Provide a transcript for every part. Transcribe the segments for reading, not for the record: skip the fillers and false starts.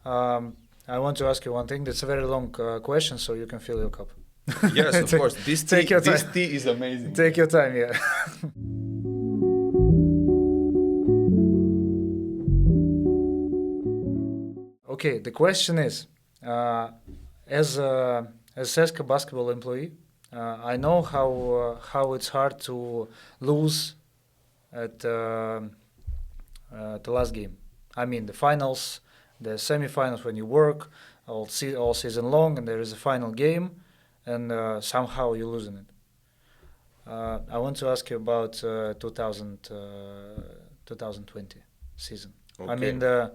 I want to ask you one thing. That's a very long question, so you can fill your cup. Yes, of course. This Take your time. tea is amazing. Take your time, yeah. Okay, the question is, as a CSKA basketball employee, I know how it's hard to lose at the last game. I mean, the finals, the semifinals when you work all season long, and there is a final game, and somehow you're losing it. I want to ask you about 2020 season. Okay. I mean, the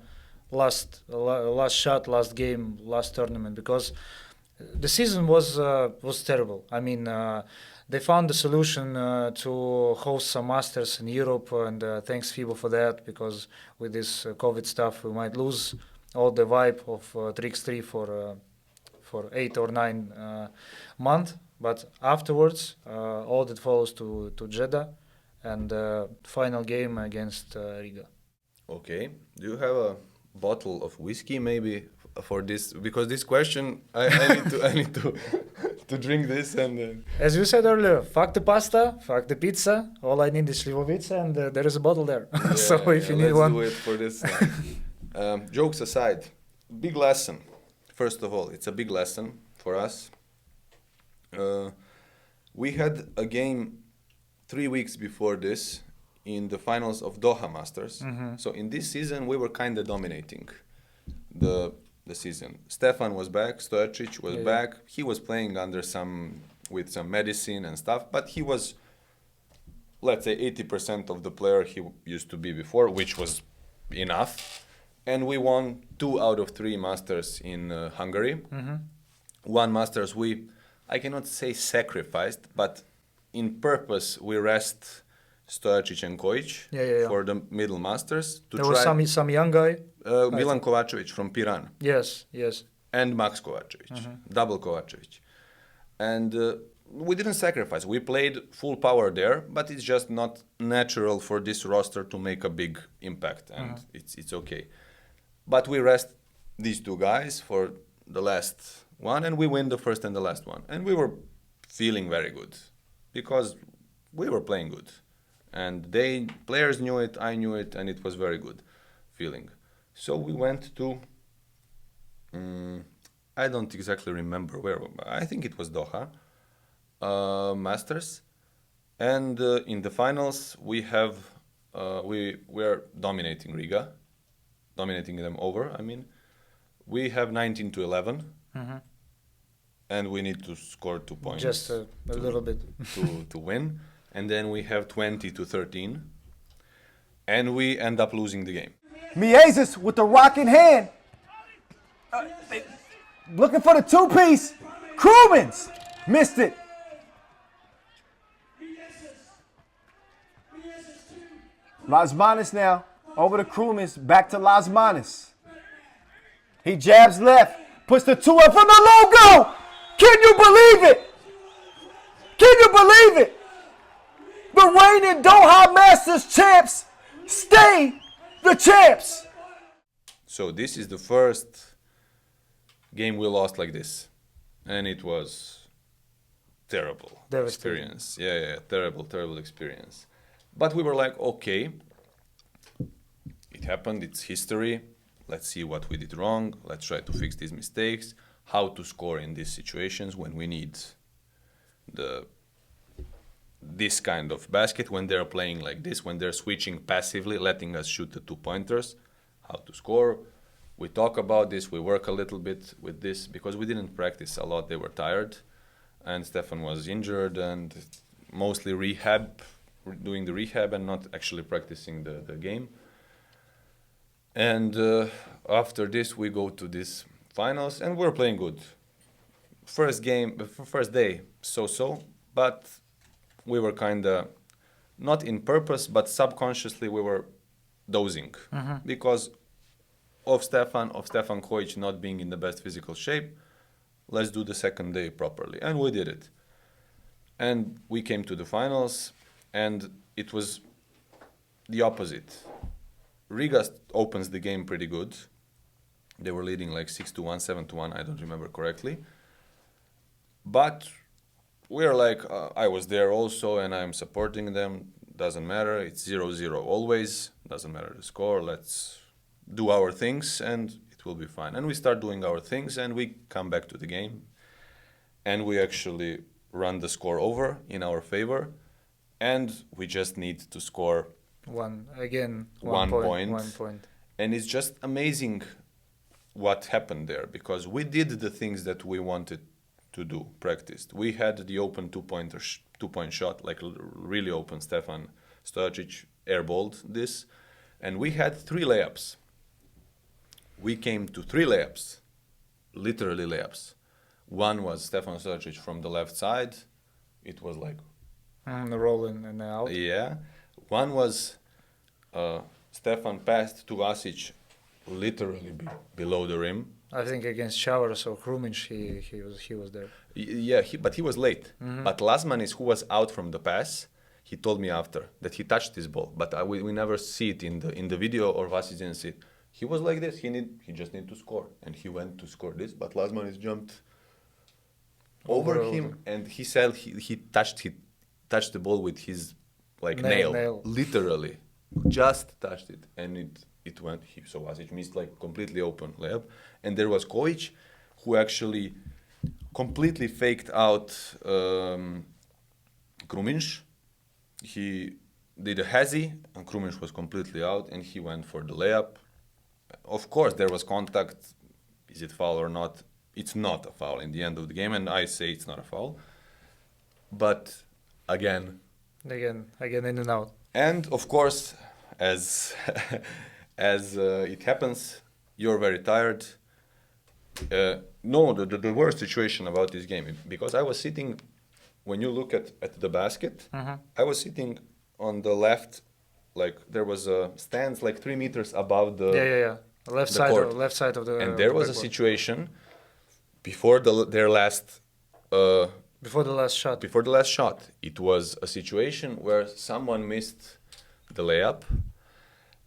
last shot, last game, last tournament, because the season was terrible. I mean, they found the solution to host some Masters in Europe, and thanks FIBA for that, because with this COVID stuff, we might lose all the vibe of 3x3 for 8 or 9 months. But afterwards, all that follows to Jeddah, and final game against Riga. Okay. Do you have a bottle of whiskey maybe for this? Because this question, I need to drink this and. As you said earlier, fuck the pasta, fuck the pizza. All I need is slivovica, and there is a bottle there. So if you need one, let's do it for this. Jokes aside, big lesson. First of all, it's a big lesson for us. We had a game 3 weeks before this in the finals of Doha Masters. Mm-hmm. So in this season, we were kind of dominating the season. Stefan was back, Stojacic was back. He was playing with some medicine and stuff, but he was, let's say, 80% of the player he used to be before, which was enough. And we won 2 out of 3 Masters in Hungary. Mm-hmm. One Masters I cannot say sacrificed, but in purpose we rest Stojacic and Kojic for the middle Masters. There was some young guy. Milan Kovačević from Piran. Yes. And Max Kovačević, double Kovačević. And we didn't sacrifice. We played full power there, but it's just not natural for this roster to make a big impact, and it's okay. But we rest these 2 guys for the last one, and we win the first and the last one. And we were feeling very good because we were playing good. And players knew it, I knew it, and it was very good feeling. So we went to, I don't exactly remember where, I think it was Doha Masters. And in the finals, we were dominating Riga, dominating them over, I mean. We have 19-11. And we need to score 2 points. Just a little bit. to win. And then we have 20-13. And we end up losing the game. Mieses with the rock in hand. Looking for the 2-piece. Krumins missed it. Las Manas now. Over to Krumins. Back to Las Manas. He jabs left. Puts the 2 up from the logo. Can you believe it? Can you believe it? The reigning Doha Masters champs stay the champs. So this is the first game we lost like this. And it was terrible experience. Yeah, terrible experience. But we were like, okay, it happened, it's history. Let's see what we did wrong. Let's try to fix these mistakes. How to score in these situations when we need this kind of basket, when they're playing like this, when they're switching passively, letting us shoot the 2-pointers. How to score. We talk about this. We work a little bit with this because we didn't practice a lot. They were tired, and Stefan was injured and mostly doing the rehab and not actually practicing the game. And after this, we go to this finals, and we're playing good. First day, so, but we were kind of, not in purpose, but subconsciously we were dozing because of Stefan Kojic not being in the best physical shape. Let's do the second day properly, and we did it. And we came to the finals, and it was the opposite. Riga opens the game pretty good. They were leading like 6-1, 7-1, I don't remember correctly. But we're like, I was there also and I'm supporting them. Doesn't matter, it's 0-0 always. Doesn't matter the score, let's do our things and it will be fine. And we start doing our things and we come back to the game. And we actually run the score over in our favor. And we just need to score one point. And it's just amazing what happened there, because we did the things that we wanted to do, practiced. We had the open two-point shot, like really open. Stefan Stojacic airballed this, and we had 3 layups. We came to 3 layups, literally layups. One was Stefan Stojacic from the left side. It was like the roll in and out. Yeah. One was Stefan passed to Vasic literally below the rim. I think against Showers or Krumic, he was there. Yeah, but he was late. But Lasmanis, who was out from the pass, he told me after that he touched his ball, but we never see it in the video, or Vasic didn't see it. He was like this. He just need to score, and he went to score this. But Lasmanis jumped over him, and he said he touched the ball with his nail, literally, just touched it, and it went. So Vasic missed like completely open layup, and there was Kojic, who actually completely faked out Krumic. He did a hazy, and Krumic was completely out, and he went for the layup. Of course, there was contact. Is it foul or not? It's not a foul in the end of the game, and I say it's not a foul. But again in and out. And of course, as it happens, you're very tired. No, the worst situation about this game, because I was sitting, when you look at the basket, I was sitting on the left, like there was a stands like 3 meters above the left side of the. And there was a situation before their last. Before the last shot. Before the last shot, it was a situation where someone missed the layup,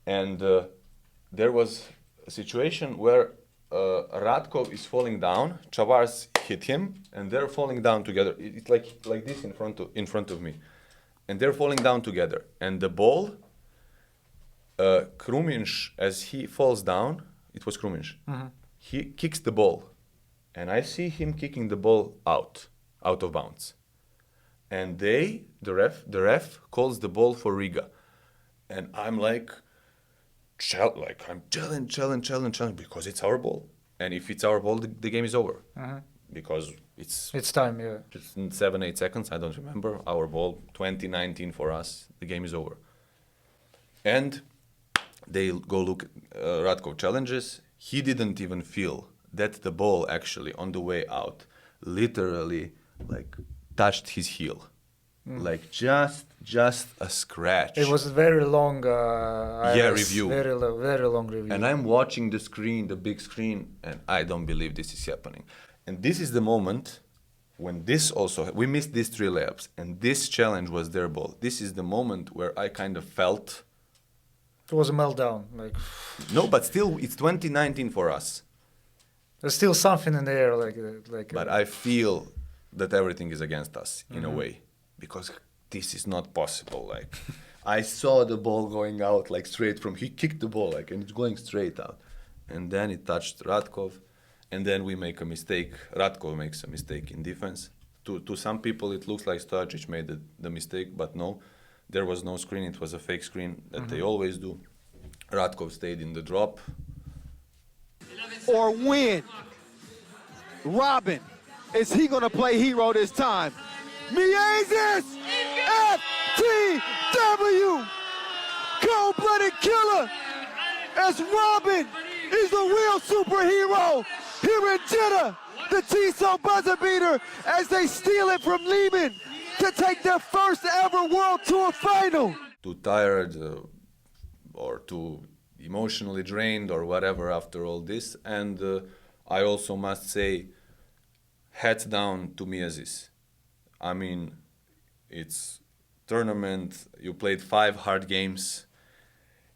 and there was a situation where Radkov is falling down, Chavars hit him, and they're falling down together. It's like this in front of me, and they're falling down together. And the ball, Krumic, as he falls down, it was Krumic. He kicks the ball, and I see him kicking the ball out of bounds. And the ref calls the ball for RIGA. And I'm like I'm challenge, because it's our ball. And if it's our ball, the game is over. Because it's time, yeah. Just in 7-8 seconds, I don't remember, our ball, 2019 for us, the game is over. And they go look, Radkov challenges, he didn't even feel that the ball actually on the way out literally like touched his heel, like just a scratch. It was very long. Review. Very long review. And I'm watching the screen, the big screen, and I don't believe this is happening. And this is the moment when we missed these 3 layups, and this challenge was their ball. This is the moment where I kind of felt. It was a meltdown. No, but still, it's 2019 for us. There's still something in the air, But I feel that everything is against us in a way, because this is not possible. Like, I saw the ball going out straight from. He kicked the ball and it's going straight out, and then it touched Radkov, and then we make a mistake. Radkov makes a mistake in defense. To some people, it looks like Stojacic made the mistake, but no, there was no screen. It was a fake screen that they always do. Radkov stayed in the drop. Or win. Robin, is he going to play hero this time? Miezis! FTW! Cold-blooded killer! As Robin is the real superhero here in Jeddah. The T-So buzzer beater as they steal it from Lehman to take their first ever World Tour final. Too tired or too emotionally drained or whatever after all this. And I also must say, hats down to Miezis. I mean, it's tournament, you played 5 hard games,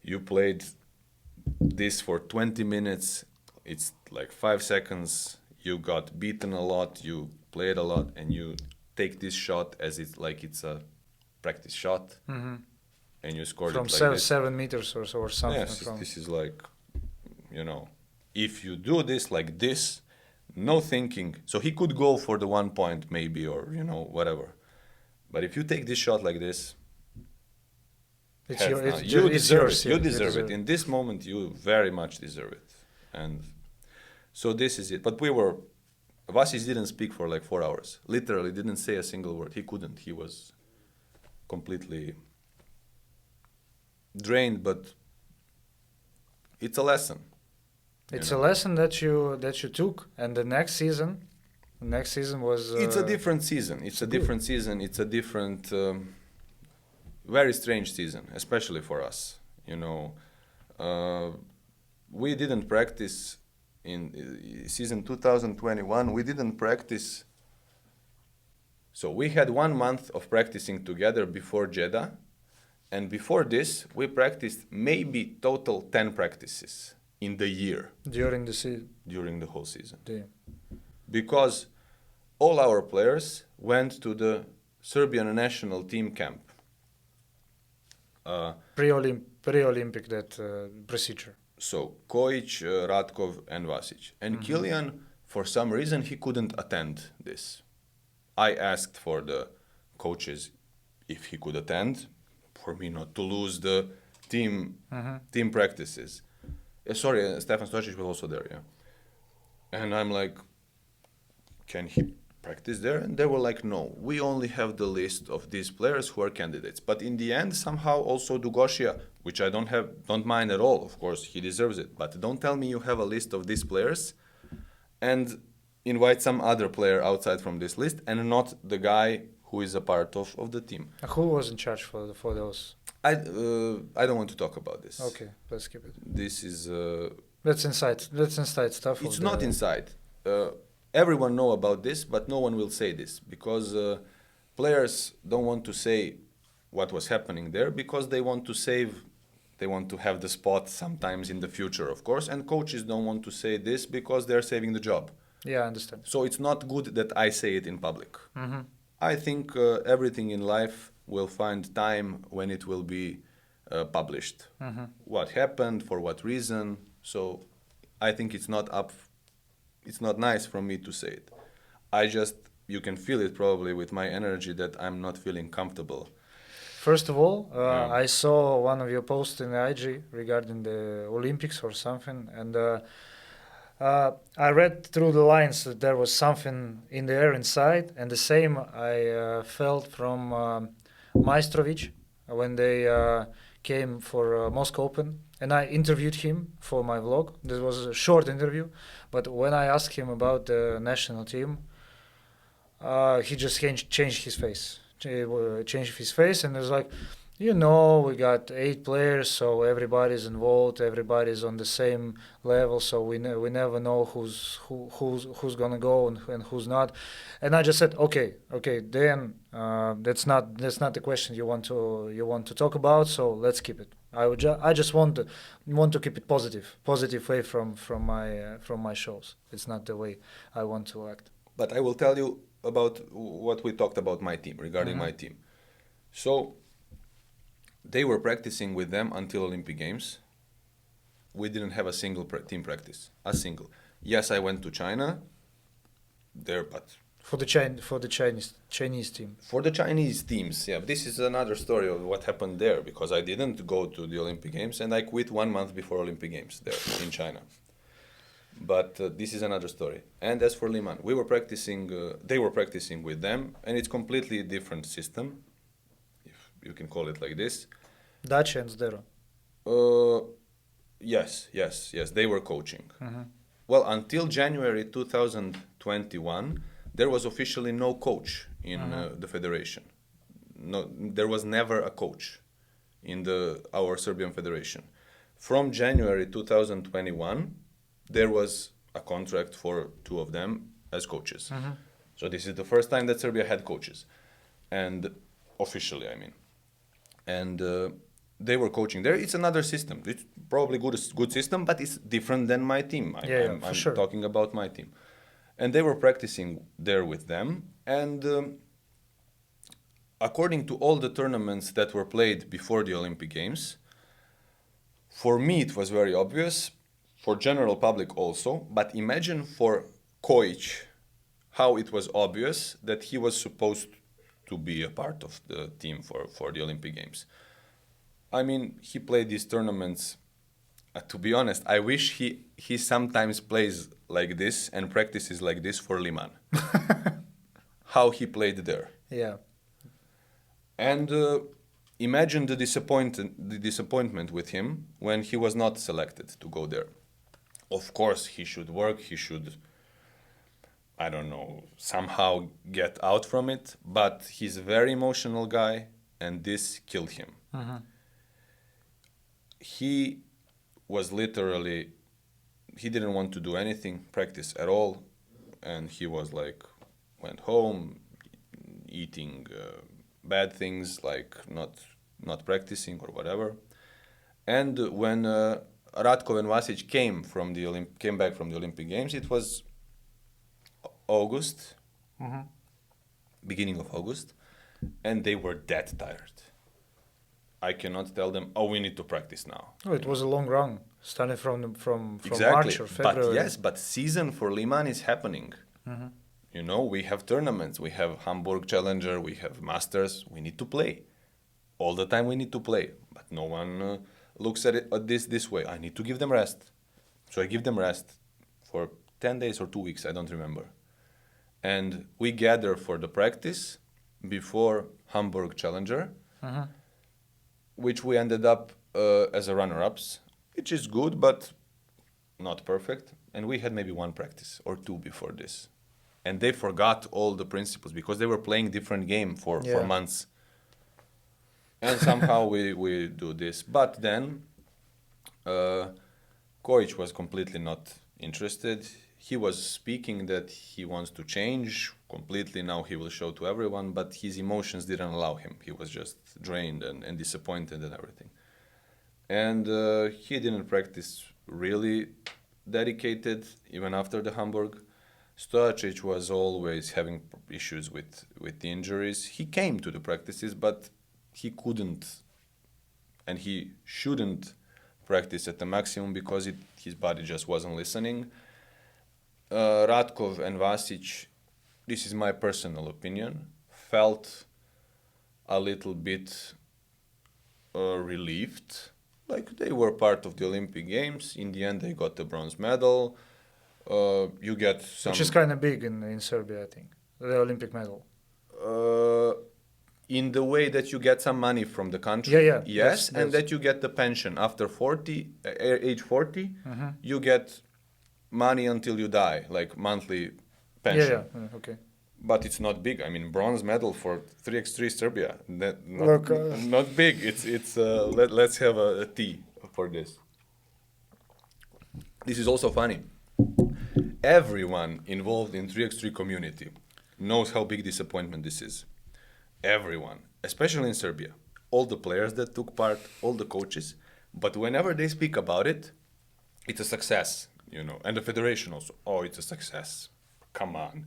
you played this for 20 minutes it's like 5 seconds, you got beaten a lot, you played a lot, and you take this shot as it's like it's a practice shot, and you scored from it like this. 7 meters or so or something. Yes, from this is like, you know, if you do this like this, no thinking. So he could go for the 1 point maybe, or, you know, whatever. But if you take this shot like this, it's hands your, down, it's, you it's deserve yours, it. yeah, You deserve it. In this moment, you very much deserve it. And so this is it. But Vasis didn't speak for like 4 hours. Literally didn't say a single word. He couldn't. He was completely drained, but it's a lesson. It's you a know. lesson that you took, and the next season was. It's a different season. It's a different season. It's a different, very strange season, especially for us. You know, we didn't practice in season 2021. We didn't practice. So we had 1 month of practicing together before Jeddah, and before this, we practiced maybe total 10 practices in the year during the season. during the whole season. Yeah. Because all our players went to the Serbian national team camp. Pre-Olympic that procedure. So Kojic, Ratkov, and Vasic. And Kilian, for some reason, he couldn't attend this. I asked for the coaches if he could attend, for me not to lose the team practices. Sorry, Stefan Stojic was also there, yeah. And I'm like, can he practice there? And they were like, no, we only have the list of these players who are candidates. But in the end, somehow also Dugoshia, which I don't mind at all, of course, he deserves it. But don't tell me you have a list of these players and invite some other player outside from this list and not the guy who is a part of the team. Who was in charge for those? I don't want to talk about this. Okay, let's skip it. This is... That's inside stuff. It's not inside. Everyone know about this, but no one will say this because players don't want to say what was happening there because they want to have the spot sometimes in the future, of course, and coaches don't want to say this because they're saving the job. Yeah, I understand. So it's not good that I say it in public. I think everything in life will find time when it will be published. What happened, for what reason. So I think it's not nice for me to say it. You can feel it probably with my energy that I'm not feeling comfortable. First of all, I saw one of your posts in the IG regarding the Olympics or something, and I read through the lines that there was something in the air inside, and the same I felt from Maestrovic when they came for Moscow Open, and I interviewed him for my vlog. This was a short interview, but when I asked him about the national team, he just changed his face. Changed his face, and it was like, you know, we got 8 players, so everybody's involved, everybody's on the same level, so we never know who's gonna go and who's not. And I just said, okay, then that's not the question you want to talk about, so let's keep it. I just want to keep it positive way from my shows. It's not the way I want to act. But I will tell you about what we talked about my team, regarding my team. So they were practicing with them until Olympic Games. We didn't have a single team practice, a single. Yes, I went to China there, but for the Chinese team. For the Chinese teams, yeah. This is another story of what happened there because I didn't go to the Olympic Games and I quit 1 month before Olympic Games there in China. But this is another story. And as for Liman, we were practicing. They were practicing with them, and it's completely different system, if you can call it like this. Dacia and Zdero. Yes. They were coaching. Well, until January 2021, there was officially no coach in the federation. No, there was never a coach in our Serbian federation. From January 2021. There was a contract for 2 of them as coaches. So this is the first time that Serbia had coaches, and officially, I mean. And they were coaching there. It's another system. It's probably good system, but it's different than my team. I'm sure. talking about my team. And they were practicing there with them. And according to all the tournaments that were played before the Olympic Games, for me it was very obvious, for general public also, but imagine for Kojic how it was obvious that he was supposed to be a part of the team for the Olympic Games. I mean, he played these tournaments. To be honest, I wish he sometimes plays like this and practices like this for Liman. How he played there. Yeah. And imagine the disappointment with him when he was not selected to go there. Of course, he should work, he should, I don't know, somehow get out from it, but he's a very emotional guy, and this killed him. He was literally, he didn't want to do anything, practice at all, and he was like, went home, eating bad things, like not practicing or whatever. And when Ratko and Vasic came back from the Olympic Games, it was August, beginning of August, and they were that tired. I cannot tell them, oh, we need to practice now. Oh, it was a long run, starting from Exactly. March or February. But season for Liman is happening. You know, we have tournaments, we have Hamburg Challenger, we have Masters, we need to play. All the time we need to play, but no one looks at it this way. I need to give them rest. So I give them rest for 10 days or 2 weeks, I don't remember. And we gather for the practice before Hamburg Challenger, which we ended up as a runner-ups, which is good, but not perfect. And we had maybe one practice or two before this. And they forgot all the principles because they were playing different game for months. And somehow we do this. But then Kojic was completely not interested. He was speaking that he wants to change completely. Now he will show to everyone, but his emotions didn't allow him. He was just drained and disappointed and everything. And he didn't practice really dedicated, even after the Hamburg. Stojacic was always having issues with the injuries. He came to the practices, but he couldn't and he shouldn't practice at the maximum because his body just wasn't listening. Ratkov and Vasic, this is my personal opinion, felt a little bit relieved. Like they were part of the Olympic Games. In the end, they got the bronze medal. You get some... Which is kind of big in Serbia, I think, the Olympic medal. In the way that you get some money from the country, yes, and that you get the pension after age 40, you get money until you die, like monthly pension. Okay. But it's not big. I mean, bronze medal for 3x3 Serbia, not big. It's let's have a tea for this. This is also funny. Everyone involved in 3x3 community knows how big disappointment this is. Everyone, especially in Serbia, all the players that took part, all the coaches, but whenever they speak about it, it's a success, you know, and the federation also, oh, it's a success. Come on.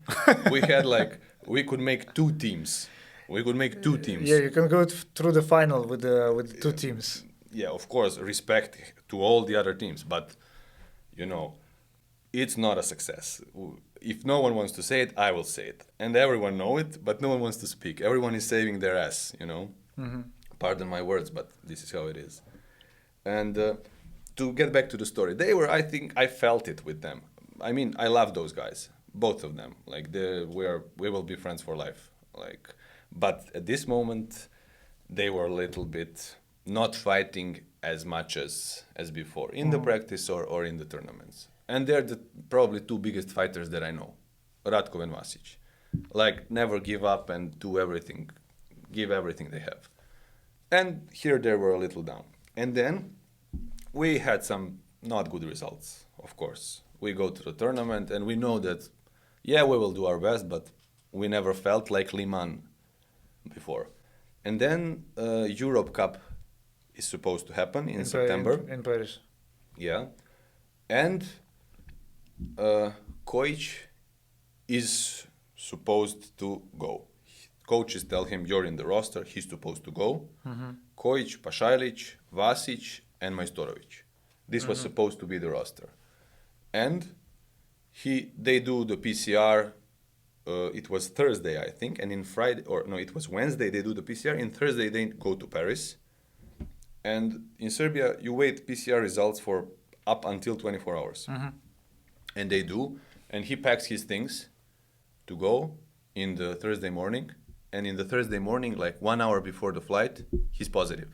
We could make two teams. Yeah, you can go through the final with the two teams. Yeah, of course, respect to all the other teams, but, you know, it's not a success. If no one wants to say it, I will say it. And everyone know it, but no one wants to speak. Everyone is saving their ass, you know. Pardon my words, but this is how it is. And to get back to the story, I think I felt it with them. I mean, I love those guys, both of them. Like, we will be friends for life. Like, but at this moment, they were a little bit not fighting as much as before in the practice or in the tournaments. And they're probably two biggest fighters that I know, Ratkov and Vasic. Like, never give up and do everything, give everything they have. And here they were a little down. And then we had some not good results, of course. We go to the tournament and we know that, yeah, we will do our best, but we never felt like Liman before. And then Europe Cup is supposed to happen in September. In Paris. Yeah. And Kojic is supposed to go. Coaches tell him, you're in the roster, he's supposed to go. Kojic, Pašalić, Vasic, and Majstorovic. This was supposed to be the roster. And they do the PCR, it was Thursday, I think, and in Friday, or no, it was Wednesday, they do the PCR. In Thursday, they go to Paris. And in Serbia, you wait PCR results for up until 24 hours. And they do. And he packs his things to go in the Thursday morning. And in the Thursday morning, like 1 hour before the flight, he's positive.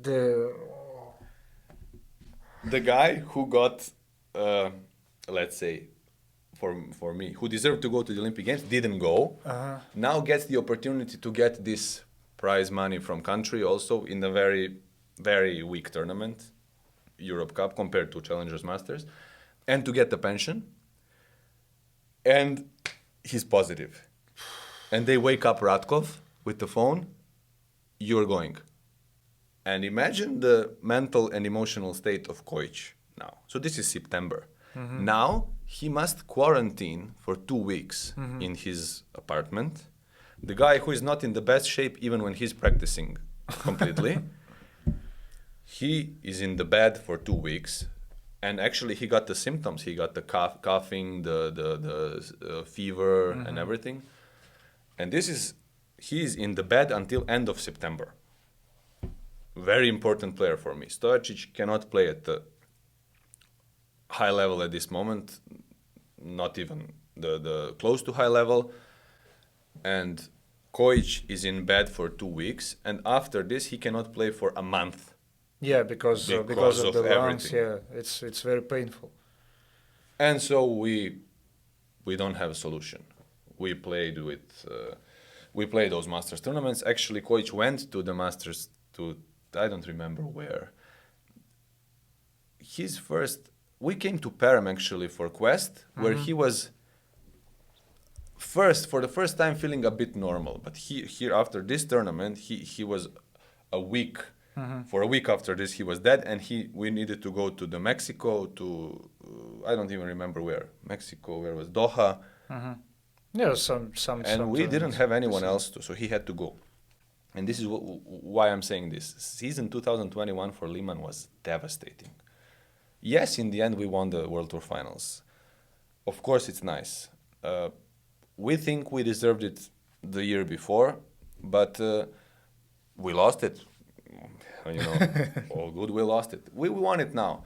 The guy who got, let's say, for me, who deserved to go to the Olympic Games, didn't go. Now gets the opportunity to get this prize money from country also in a very, very weak tournament, Europe Cup, compared to Challengers Masters, and to get the pension. And he's positive. And they wake up Radkov with the phone, you're going. And imagine the mental and emotional state of Kojic now. So this is September. Now he must quarantine for 2 weeks in his apartment. The guy who is not in the best shape even when he's practicing completely, he is in the bed for 2 weeks. And actually he got the symptoms. He got the coughing, the fever and everything. And he's in the bed until end of September. Very important player for me. Stojacic cannot play at the high level at this moment, not even the close to high level. And Kojic is in bed for 2 weeks. And after this, he cannot play for a month. Yeah, because of the lungs. Yeah, it's very painful. And so we don't have a solution. We played those Masters tournaments. Actually, Kojic went to the Masters I don't remember where. We came to Perm actually for Quest, where he was for the first time feeling a bit normal. But here after this tournament, he was a week. For a week after this, he was dead, and we needed to go to the Mexico, to I don't even remember where. Mexico, where was Doha? Yeah, and we didn't have anyone else so he had to go. And this is why I'm saying this. Season 2021 for Liman was devastating. Yes, in the end, we won the World Tour Finals. Of course, it's nice. We think we deserved it the year before, but we lost it. All good, we lost it. We won it now.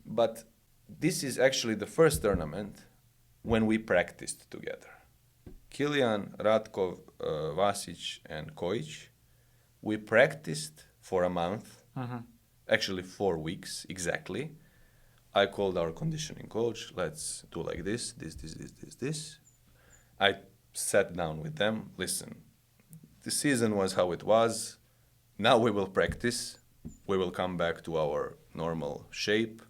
But this is actually the first tournament when we practiced together. Kilian, Radkov, Vasic, and Kojic, we practiced for a month, actually 4 weeks exactly. I called our conditioning coach, let's do like this. I sat down with them, listen, the season was how it was, now we will practice, we will come back to our normal shape,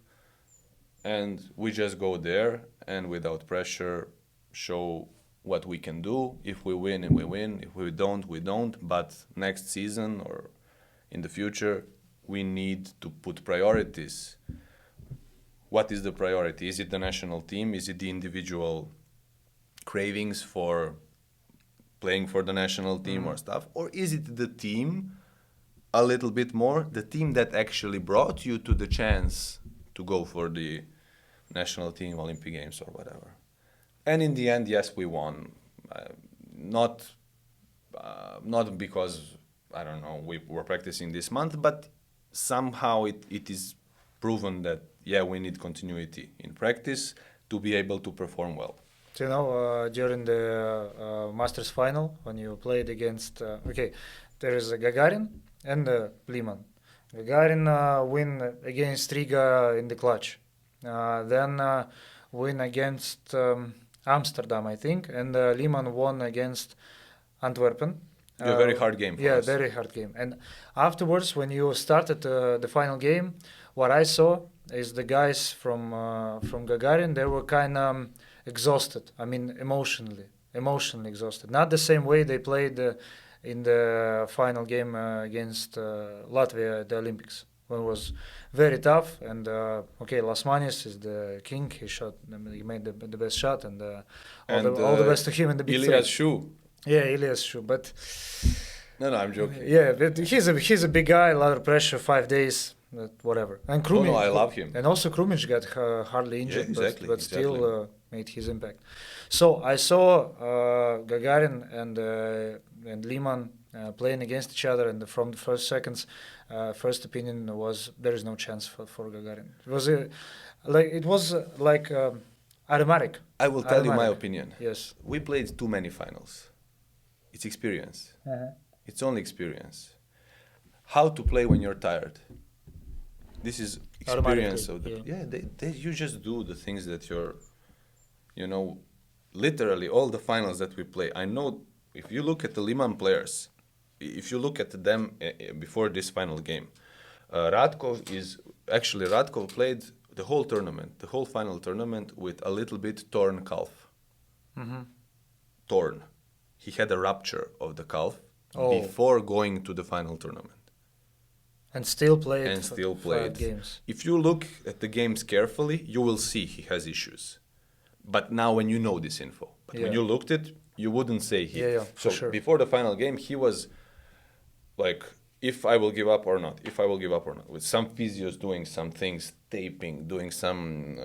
and we just go there and without pressure show what we can do. If we win, we win. If we don't, we don't. But next season or in the future, we need to put priorities. What is the priority? Is it the national team? Is it the individual cravings for playing for the national team or stuff? Or is it the team a little bit more? The team that actually brought you to the chance to go for the national team, Olympic Games or whatever. And in the end, yes, we won. Not because, I don't know, we were practicing this month, but somehow it is proven that, yeah, we need continuity in practice to be able to perform well. So, during the Masters final, when you played against, there is a Gagarin and Liman. Gagarin win against Riga in the clutch. Then win against Amsterdam, I think, and Liman won against Antwerpen. A very hard game for us. Yeah, very hard game. And afterwards, when you started the final game, what I saw is the guys from Gagarin, they were kind of exhausted. I mean, emotionally exhausted. Not the same way they played in the final game against Latvia at the Olympics. When it was very tough, and okay, Lasmanis is the king. He made the best shot, and all the best to him in the big Ilias three. Shu. Yeah, Ilias Shu, but No, I'm joking. yeah, but he's a big guy. A lot of pressure, 5 days, whatever. And Krumic, No, I love him. And also Krumic got hardly injured, exactly, but still made his impact. So I saw Gagarin and Liman playing against each other, and from the first seconds, first opinion was there is no chance for Gagarin. It was like automatic. I will tell you my Automatic. opinion. Yes. We played too many finals. It's experience. It's only experience. How to play when you're tired. This is experience of the you just do the things that you're, literally all the finals that we play. I know if you look at the Liman players, if you look at them before this final game, Radkov played the whole tournament, the whole final tournament with a little bit torn calf. Torn. He had a rupture of the calf before going to the final tournament. And still played. And still played. 5 games. If you look at the games carefully, you will see he has issues. But now when you know this info, when you looked at it, you wouldn't say he. For sure. Before the final game, he was like, if I will give up or not, if I will give up or not. With some physios doing some things, taping, doing some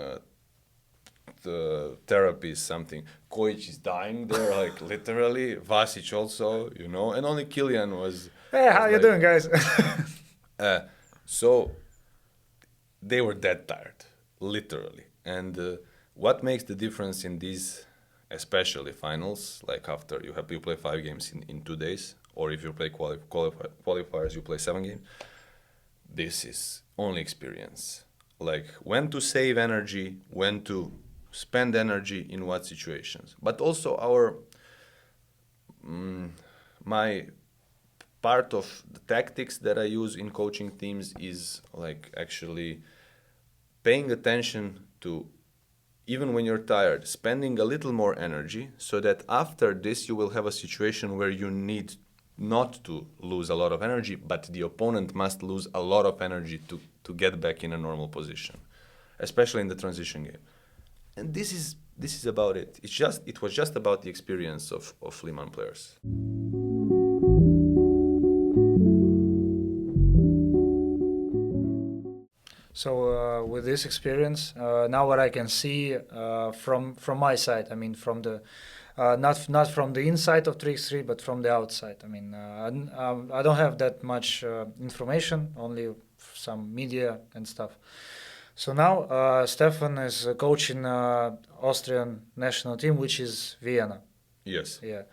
therapy, something. Kojic is dying there, like literally. Vasic also, and only Kilian was. Hey, how you doing, guys? So they were dead tired, literally. And what makes the difference in these, especially finals, like after you play 5 games in 2 days, or if you play qualifiers, you play 7 games. This is only experience. Like when to save energy, when to spend energy in what situations. But also my part of the tactics that I use in coaching teams is like actually paying attention to, even when you're tired, spending a little more energy so that after this you will have a situation where you need not to lose a lot of energy, but the opponent must lose a lot of energy to get back in a normal position, especially in the transition game. And this is about it. It was just about the experience of Liman players. So with this experience, now what I can see from my side, I mean from the not from the inside of 3x3, but from the outside. I mean I don't have that much information, only some media and stuff. So now Stefan is coaching Austrian national team, which is Vienna. Yes. Yeah.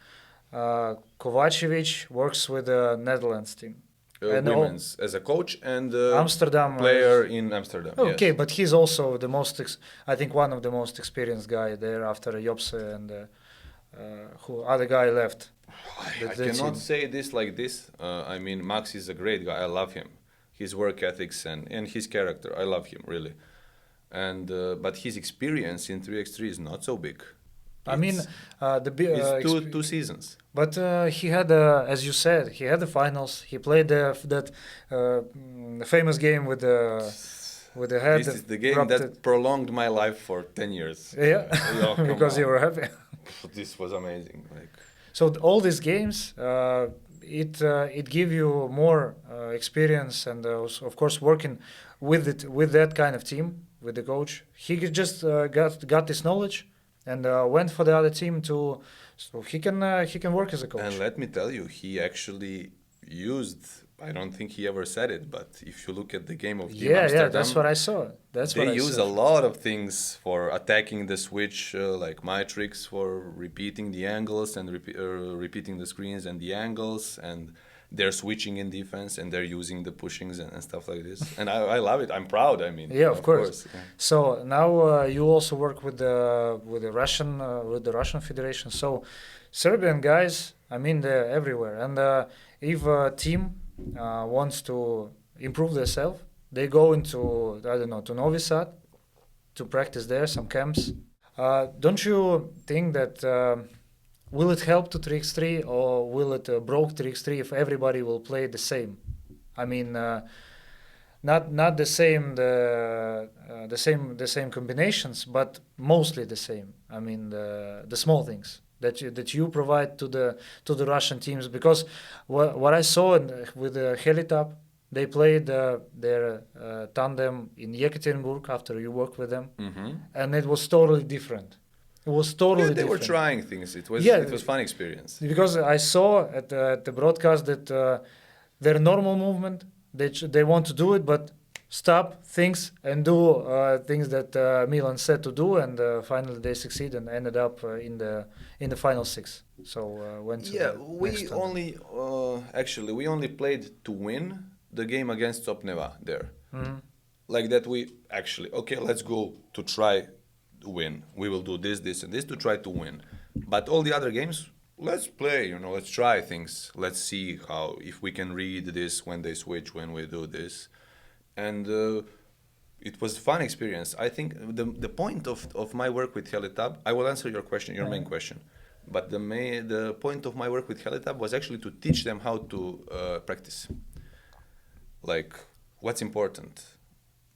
Kovacevic works with the Netherlands team. Women's as a coach and Amsterdam player in Amsterdam. Okay, yes. but he's also the most, I think, one of the most experienced guy there after Jopse and who other guy left. I cannot say this like this. I mean, Max is a great guy. I love him. His work ethics and his character. I love him, really. And but his experience in 3x3 is not so big. It's 2 seasons. But he had, as you said, he had the finals. He played that famous game with the head. This is the game that prolonged my life for 10 years. Yeah, because you were happy. This was amazing. So all these games, it give you more experience, and of course working with that kind of team, with the coach. He just got this knowledge and went for the other team so he can work as a coach. And let me tell you, he actually used. I don't think he ever said it, but if you look at the game of Team Amsterdam, yeah, that's what I saw. They use a lot of things for attacking the switch, like my tricks for repeating the angles and repeating the screens and the angles, and they're switching in defense and they're using the pushings and stuff like this. And I love it. I'm proud. I mean, yeah, of course. Yeah. So now you also work with the Russian Federation. So Serbian guys, I mean, they're everywhere. And if a team wants to improve themselves, they go into, I don't know, to Novi Sad to practice there, some camps. Don't you think that will it help to 3x3 or will it broke 3x3 if everybody will play the same? I mean, not the same combinations, but mostly the same. I mean, the small things that you provide to the Russian teams, because what I saw with the Helitap, they played their tandem in Yekaterinburg after you worked with them, and it was totally different. It was totally they different. were trying things. It was fun experience. Because I saw at the broadcast that their normal movement, they want to do it, but stop things and do things that Milan said to do, and finally they succeed and ended up in the final 6. So went to the next round. We only played to win the game against Sopneva there. Like that let's go to try to win. We will do this, this, and this to try to win. But all the other games, let's play, let's try things. Let's see if we can read this when they switch, when we do this. And it was a fun experience. I think the point of my work with Helitab, I will answer your question, your main question. But the point of my work with Helitab was actually to teach them how to practice. Like, what's important.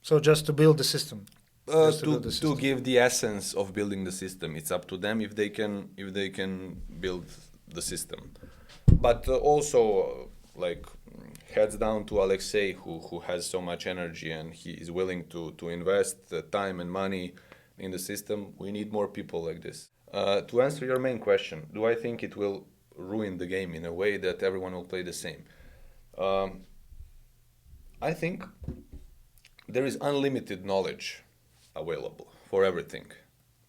So just to build the system. To give the essence of building the system. It's up to them if they can build the system. But also, heads down to Alexei, who has so much energy and he is willing to invest time and money in the system. We need more people like this. To answer your main question, do I think it will ruin the game in a way that everyone will play the same? I think there is unlimited knowledge available for everything,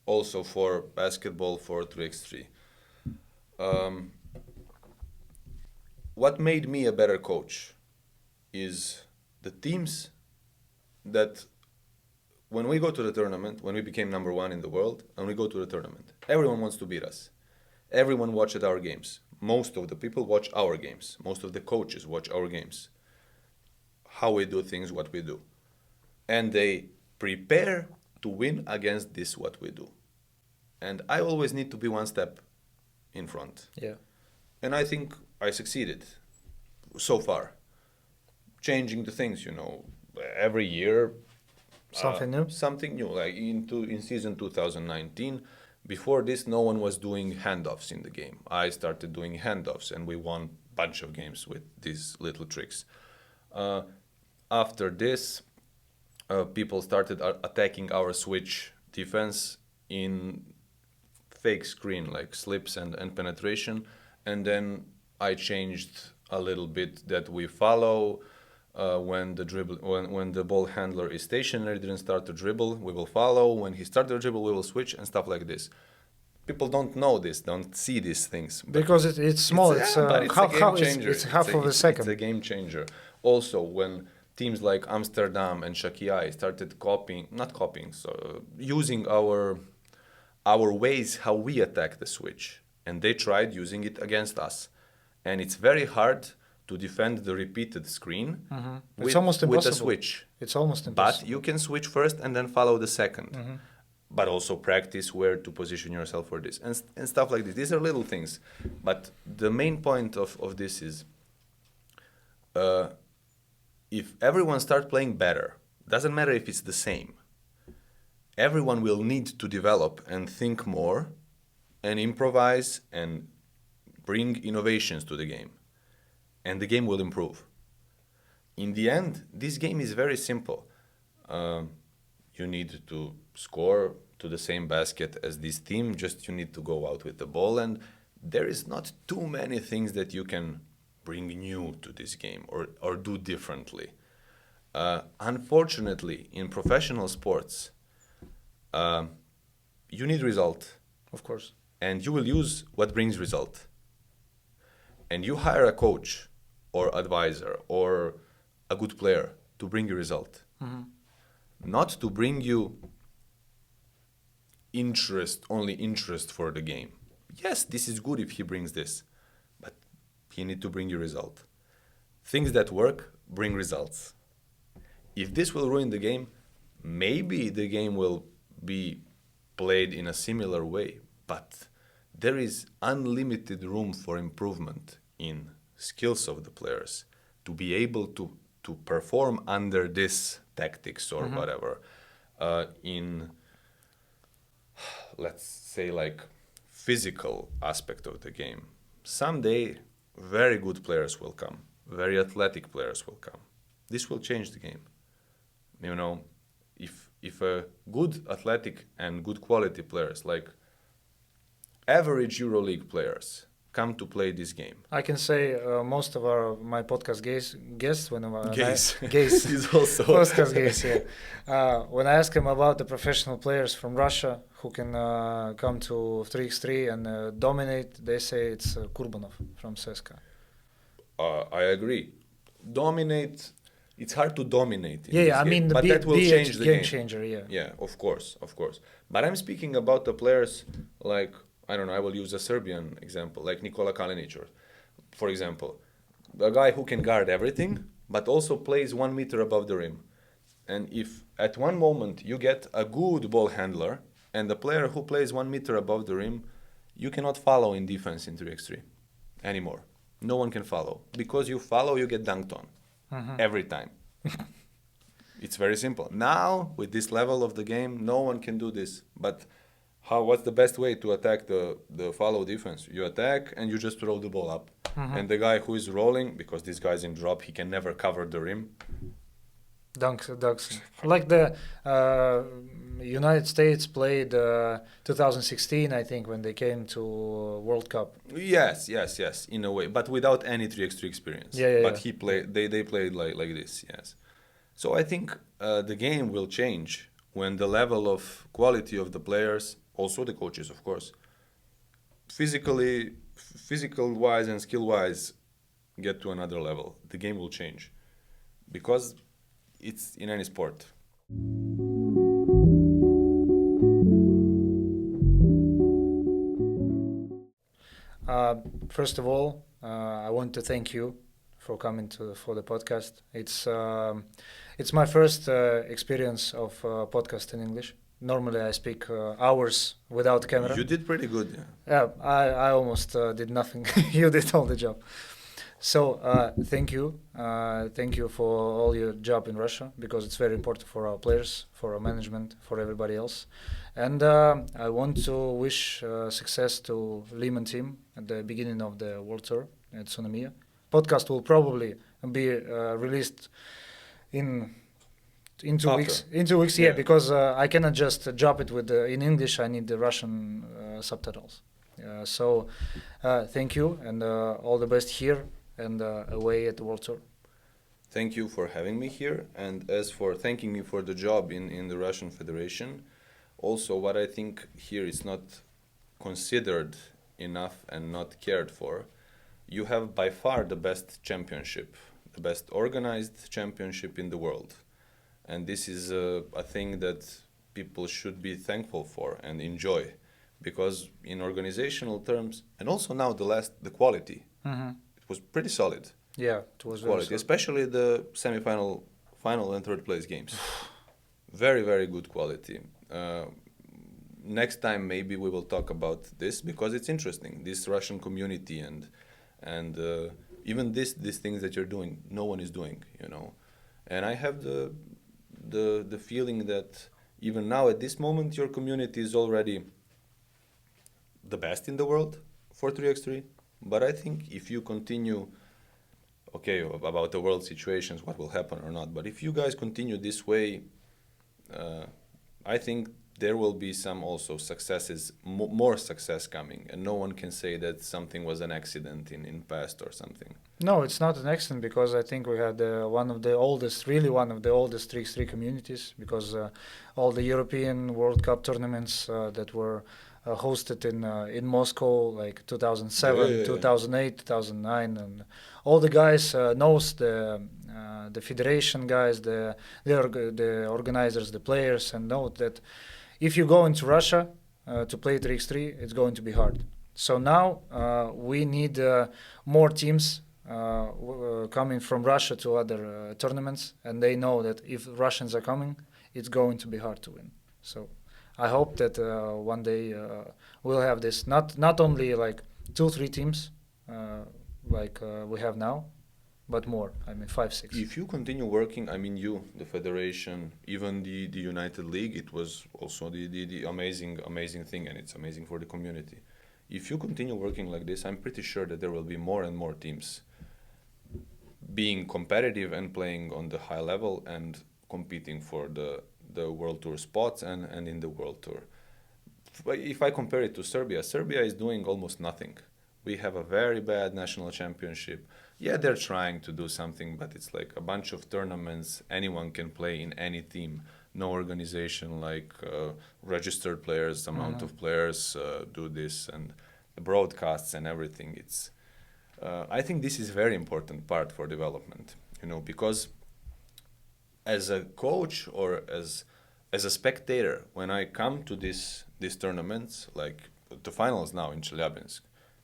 also for basketball, for 3x3. What made me a better coach is the teams that when we go to the tournament, when we became number 1 in the world, and we go to the tournament, everyone wants to beat us. Everyone watched our games. Most of the people watch our games. Most of the coaches watch our games. How we do things, what we do. And they prepare to win against this, what we do. And I always need to be one step in front. Yeah. And I think I succeeded so far. Changing the things, every year. Something new? Something new. Like in season 2019, before this, no one was doing handoffs in the game. I started doing handoffs, and we won a bunch of games with these little tricks. After this, people started attacking our switch defense in fake screen, like slips and penetration. And then I changed a little bit that we follow when the ball handler is stationary, didn't start to dribble, we will follow. When he started to dribble, we will switch, and stuff like this. People don't know this, don't see these things. Because it's small, it's a game changer. It's half of a second. It's a game changer. Also, when teams like Amsterdam and Shakiai started using our ways how we attack the switch, and they tried using it against us. And it's very hard to defend the repeated screen with a switch. It's almost impossible. But you can switch first and then follow the second. But also practice where to position yourself for this and stuff like this. These are little things. But the main point of this is if everyone starts playing better, doesn't matter if it's the same, everyone will need to develop and think more and improvise and bring innovations to the game. And the game will improve. In the end, this game is very simple. You need to score to the same basket as this team, just you need to go out with the ball, and there is not too many things that you can bring new to this game or do differently. Unfortunately, in professional sports, you need result. Of course. And you will use what brings result. And you hire a coach or advisor or a good player to bring you result. Not to bring you only interest for the game. Yes, this is good if he brings this, but he need to bring you result. Things that work bring results. If this will ruin the game, maybe the game will be played in a similar way, but there is unlimited room for improvement in skills of the players to be able to perform under this tactics or whatever in, let's say, like physical aspect of the game. Someday very good players will come, very athletic players will come. This will change the game. You know, if a good athletic and good quality players, like average EuroLeague players, come to play this game. I can say most of my podcast guests whenever Gaze. Gaze He's also podcast guests, yeah. When I ask him about the professional players from Russia who can come to 3x3 and dominate, they say it's Kurbanov from CSKA. I agree. Dominate. It's hard to dominate. In Yeah, this I game, mean but that will change the game game. changer. Yeah. Yeah, of course. But I'm speaking about the players like, I don't know, I will use a Serbian example, like Nikola Kalinic, for example. A guy who can guard everything, but also plays 1 meter above the rim. And if at one moment you get a good ball handler and a player who plays 1 meter above the rim, you cannot follow in defense in 3x3 anymore. No one can follow. Because you follow, you get dunked on. Every time. It's very simple. Now, with this level of the game, no one can do this. But what's the best way to attack the follow defense? You attack and you just throw the ball up. And the guy who is rolling, because this guy's in drop, he can never cover the rim. Dunks. Like the United States played 2016, I think, when they came to World Cup. Yes, in a way, but without any 3x3 experience. But he played. They played like this. Yes. So I think the game will change when the level of quality of the players, also the coaches, of course, physical wise and skill wise, get to another level. The game will change, because it's in any sport. First of all, I want to thank you for coming for the podcast. It's my first experience of podcast in English. Normally I speak hours without camera. You did pretty good. Yeah, I almost did nothing. You did all the job. So thank you. Thank you for all your job in Russia, because it's very important for our players, for our management, for everybody else. And I want to wish success to Liman team at the beginning of the World Tour at Tsunamiya. Podcast will probably be released in 2 weeks. In 2 weeks, yeah, because I cannot just drop it in English. I need the Russian subtitles. So thank you, and all the best here and away at the World Tour. Thank you for having me here, and as for thanking me for the job in the Russian Federation, also what I think here is not considered enough and not cared for. You have by far the best championship, the best organized championship in the world. And this is a thing that people should be thankful for and enjoy, because in organizational terms, and also now the quality, it was pretty solid. Yeah, it was quality, very especially the semi-final, final and third place games. Very, very good quality. Next time maybe we will talk about this, because it's interesting, this Russian community and even these things that you're doing, no one is doing, you know. And I have the feeling that even now at this moment your community is already the best in the world for 3x3. But I think if you continue, okay, about the world situations, what will happen or not, but if you guys continue this way, I think there will be some also successes, more success coming, and no one can say that something was an accident in past or something. No, it's not an accident, because I think we had one of the oldest 3x3 communities, because all the European World Cup tournaments that were hosted in Moscow, like 2007, 2008, 2009, and all the guys knows the federation guys, the organizers, the players, and know that if you go into Russia to play 3x3, it's going to be hard. So now we need more teams coming from Russia to other tournaments, and they know that if Russians are coming, it's going to be hard to win. So I hope that one day we'll have this not only like 2-3 teams like we have now, but more. I mean 5-6. If you continue working, I mean you, the federation, even the United League, it was also the amazing thing, and it's amazing for the community. If you continue working like this, I'm pretty sure that there will be more and more teams being competitive and playing on the high level and competing for the World Tour spots and in the World Tour. If I compare it to Serbia, Serbia is doing almost nothing. We have a very bad national championship. Yeah, they're trying to do something, but it's like a bunch of tournaments. Anyone can play in any team. No organization like registered players, amount of players do this, and the broadcasts and everything. It's I think this is a very important part for development, you know, because as a coach or as a spectator, when I come to these tournaments, like the finals now in Chelyabinsk,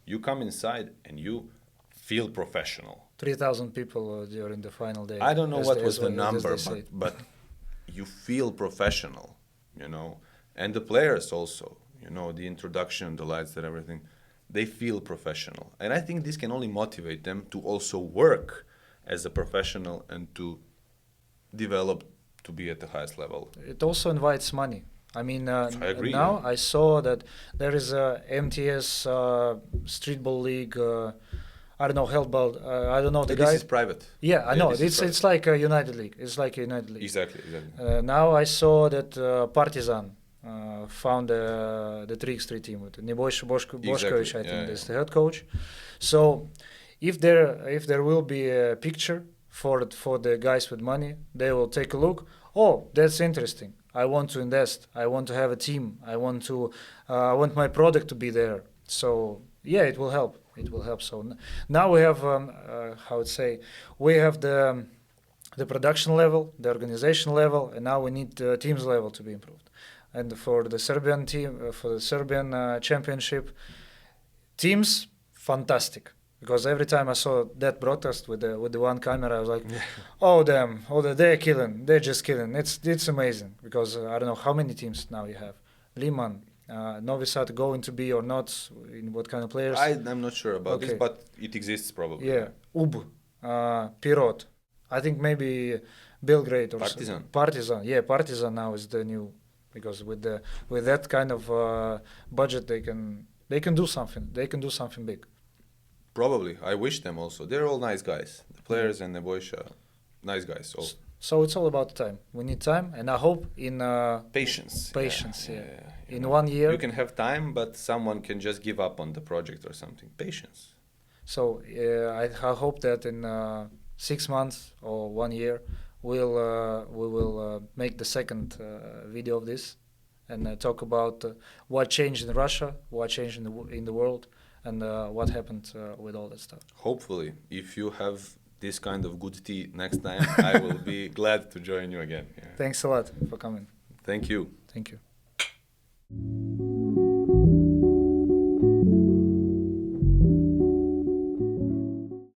you come inside and you feel professional. 3,000 people during the final day. I don't know what was the as number, they say. but you feel professional, you know, and the players also, you know, the introduction, the lights, and everything, they feel professional. And I think this can only motivate them to also work as a professional and to develop to be at the highest level. It also invites money. I mean, I agree, now yeah. I saw that there is a MTS streetball league. I don't know, handball. I don't know the This guy. is private. Yeah, I know. this is It's like a United League. It's like a United League. Exactly. Now I saw that Partizan found the 3x3 team with Nebojša Bošković, I think, is the head coach. So if there will be a picture for the guys with money, they will take a look. Oh, that's interesting. I want to invest. I want to have a team. I want my product to be there. So yeah, it will help. It will help. So now we have we have the production level, the organization level, and now we need the teams level to be improved. And for the Serbian team, for the Serbian championship, teams fantastic. Because every time I saw that broadcast with the one camera, I was like, oh damn, they're killing, they're just killing. It's amazing because I don't know how many teams now you have. Liman, Novi Sad going to be or not, in what kind of players? I'm not sure about this, but it exists probably. Yeah, UB, Pirot, I think maybe Belgrade or Partizan. Partizan, yeah, Partizan now is the new, because with that kind of budget they can do something. They can do something big. Probably. I wish them also. They're all nice guys. The players and Nebojša, nice guys. All. So it's all about time. We need time, and I hope in Patience. Patience, yeah. In know, 1 year. You can have time, but someone can just give up on the project or something. Patience. So I hope that in 6 months or 1 year, we will make the second video of this and talk about what changed in Russia, what changed in the world, and what happened with all that stuff. Hopefully, if you have this kind of good tea next time, I will be glad to join you again. Yeah. Thanks a lot for coming. Thank you. Thank you.